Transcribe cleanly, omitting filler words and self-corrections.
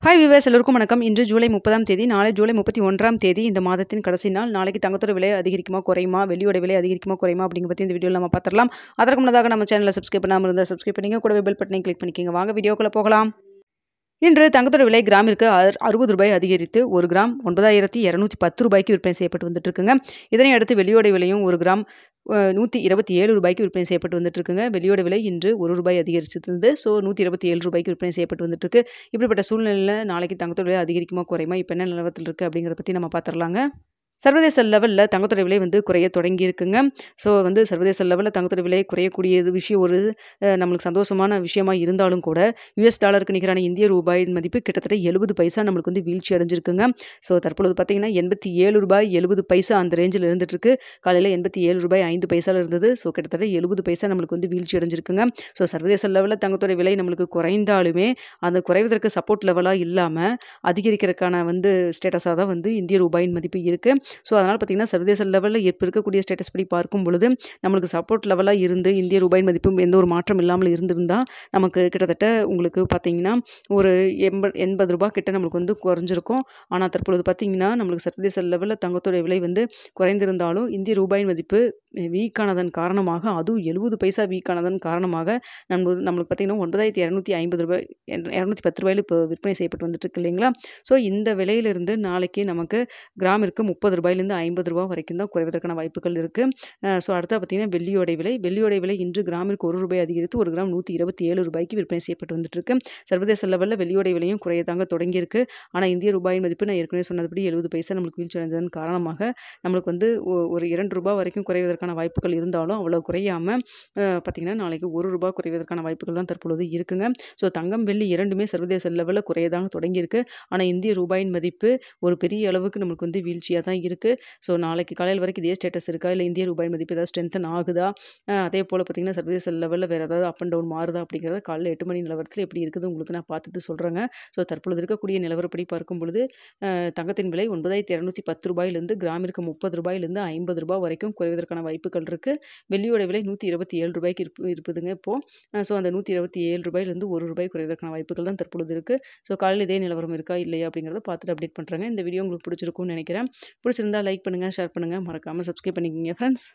Hi viewers எல்லோருக்கும் வணக்கம். இன்று ஜூலை 30ஆம் தேதி, நாளை ஜூலை 31ஆம் தேதி இந்த மாதத்தின் கடைசி நாள். நாளைக்கு தங்கத்தோட விலை அதிகரிக்குமா குறையுமா, வெள்ளியோட விலை அதிகரிக்குமா குறையுமா அப்படிங்க பற்றி இந்த வீடியோவில் நம்ம பார்த்துடலாம். அதற்கு முன்னதாக நம்ம சேனலை சப்ஸ்கிரைப் பண்ணாமல் இருந்தால் சப்ஸ்கிரைப் பண்ணிங்க, கூடவே பெல் பட்டனை கிளிக் பண்ணிக்கோங்க. வாங்க வீடியோக்குள்ளே போகலாம். இன்று தங்கத்தோட விலை கிராமிற்கு ரூ. 60 அதிகரித்து ஒரு கிராம் 9210 விற்பனை செய்யப்பட்டு வந்துட்டு இருக்குங்க. இதனை அடுத்து வெள்ளியோட விலையும் ஒரு கிராம் ரூ. 127 விற்பனை செய்யப்பட்டு வந்துட்டு இருக்குங்க. வெள்ளியோட விலை இன்று ரூ. 1 அதிகரிச்சிருந்து. ஸோ ரூ. 127 விற்பனை செய்யப்பட்டு வந்துட்டு இருக்கு. இப்படிப்பட்ட சூழ்நிலையில் நாளைக்கு தங்கத்தோட விலை அதிகரிக்குமா குறையுமா, இப்போ என்ன நிலவரத்தில் இருக்குது அப்படிங்கிறத பற்றி நம்ம பார்த்துடலாங்க. சர்வதேச லெவலில் தங்கத்தோட விலை குறைய தொடங்கி இருக்குங்க. ஸோ சர்வதேச லெவலில் தங்கத்தோட விலை குறையக்கூடியது விஷயம் ஒரு நம்மளுக்கு சந்தோஷமான விஷயமா இருந்தாலும் கூட, US டாலருக்கு நிகரான இந்திய ரூபாயின் மதிப்பு கிட்டத்தட்ட 70 பைசா நம்மளுக்கு வீழ்ச்சி அடைஞ்சிருக்குங்க. ஸோ தற்பொழுது பார்த்தீங்கன்னா ரூ. 87 அந்த ரேஞ்சில் இருந்துட்டு இருக்கு. காலையில் ரூ. 87.05 இருந்தது. ஸோ கிட்டத்தட்ட 70 பைசா நம்மளுக்கு வீழ்ச்சி அடைஞ்சிருக்குங்க. ஸோ சர்வதேச லெவலில் தங்கத்தோட விலை நம்மளுக்கு குறைந்தாலுமே அந்த குறைவதற்கு சப்போர்ட் லெவலாக இல்லாமல் அதிகரிக்கிறதுக்கான ஸ்டேட்டஸாக தான் இந்திய ரூபாயின் மதிப்பு இருக்குது. ஸோ அதனால் பார்த்திங்கன்னா சர்வதேச லெவலில் இப்போ இருக்கக்கூடிய ஸ்டேட்டஸ் படி பார்க்கும் பொழுது நம்மளுக்கு சப்போர்ட் லெவலாக இருந்து இந்திய ரூபாயின் மதிப்பும் எந்த ஒரு மாற்றம் இல்லாமல் இருந்திருந்தால் நமக்கு கிட்டத்தட்ட உங்களுக்கு பார்த்திங்கன்னா ஒரு ரூ. 80 கிட்ட நம்மளுக்கு குறைஞ்சிருக்கும். ஆனால் தற்பொழுது பார்த்திங்கன்னா நம்மளுக்கு சர்வதேச லெவலில் தங்கத்தோட விலை குறைந்திருந்தாலும் இந்திய ரூபாயின் மதிப்பு வீக்கானதன் காரணமாக, அதுவும் 70 பைசா வீக்கானதன் காரணமாக நம்மளுக்கு பார்த்திங்கன்னா ரூ. 9210 இப்போ விற்பனை செய்யப்பட்டு வந்துட்டு இருக்கு இல்லைங்களா. ஸோ இந்த விலையிலிருந்து நாளைக்கு நமக்கு கிராமிற்கு ரூ. 30 வரைக்கும் தான் குறைவதற்கான வாய்ப்புகள் இருக்குது. ஸோ அடுத்தா பார்த்திங்கன்னா வெள்ளியோட விலை இன்று கிராமிற்கு ரூ. 1 அதிகரித்து ஒரு கிராம் ரூ. 127 விற்பனை செய்யப்பட்டு வந்துட்டு இருக்கு. சர்வதேச லெவலில் வெள்ளியோட விலையும் குறையதாங்க தொடங்கியிருக்கு. ஆனால் இந்திய ரூபாயின் மதிப்பு நான் ஏற்கனவே சொன்னதுபடி 70 பைசா நம்மளுக்கு வீழ்ச்சி அடைந்ததன் காரணமாக நம்மளுக்கு ஒரு ரூ. 2 வரைக்கும் குறைவதற்கான வாய்ப்புகள் இருந்தாலும் அவ்வளோ குறையாமல் பார்த்திங்கன்னா நாளைக்கு ரூ. 1 குறைவதற்கான வாய்ப்புகள் தான் தற்பொழுது இருக்குங்க. ஸோ தங்கம் வெள்ளி இரண்டுமே சர்வதேச லெவலில் குறையதாங்க தொடங்கியிருக்கு. ஆனால் இந்திய ரூபாயின் மதிப்பு ஒரு பெரிய அளவுக்கு நம்மளுக்கு வீழ்ச்சியாக தான் இருக்குது. ஸோ நாளைக்கு காலையில் வரைக்கும் இதே ஸ்டேட்டஸ் இருக்கா, இல்லை இந்திய ரூபாயின் மதிப்பு ஏதாவது ஸ்ட்ரென்தன் ஆகுதா, அதே போல் பார்த்திங்கன்னா சர்வதேச லெவலில் வேறு ஏதாவது அப் அண்ட் டவுன் மாறுதா அப்படிங்கிறத காலையில் 8 மணி நிலவரத்தில் எப்படி இருக்குது உங்களுக்கு நான் பார்த்துட்டு சொல்கிறேங்க. ஸோ தற்பொழுது இருக்கக்கூடிய நிலவரப்படி பார்க்கும் பொழுது தங்கத்தின் விலை ரூ. 9210 கிராமிற்கு ரூ. 30 வரைக்கும் குறைவதற்கான வாய்ப்புகள் இருக்குது. வெள்ளியோட விலை ரூ. 127 இருப்பதுங்க இப்போது. ஸோ அந்த ரூ. 127 குறைவதற்கான வாய்ப்புகள் தான் தற்பொழுது இருக்குது. ஸோ காலையில் இதே நிலவரம் இருக்கா இல்லையா அப்படிங்கிறத பார்த்துட்டு அப்டேட் பண்ணுறேங்க. இந்த வீடியோ உங்களுக்கு பிடிச்சிருக்கும்னு நினைக்கிறேன். பிடிச்சிருந்தா லைக் பண்ணுங்கள், ஷேர் பண்ணுங்கள், மறக்காமல் சப்ஸ்கிரைப் பண்ணிக்கோங்க ஃப்ரெண்ட்ஸ்.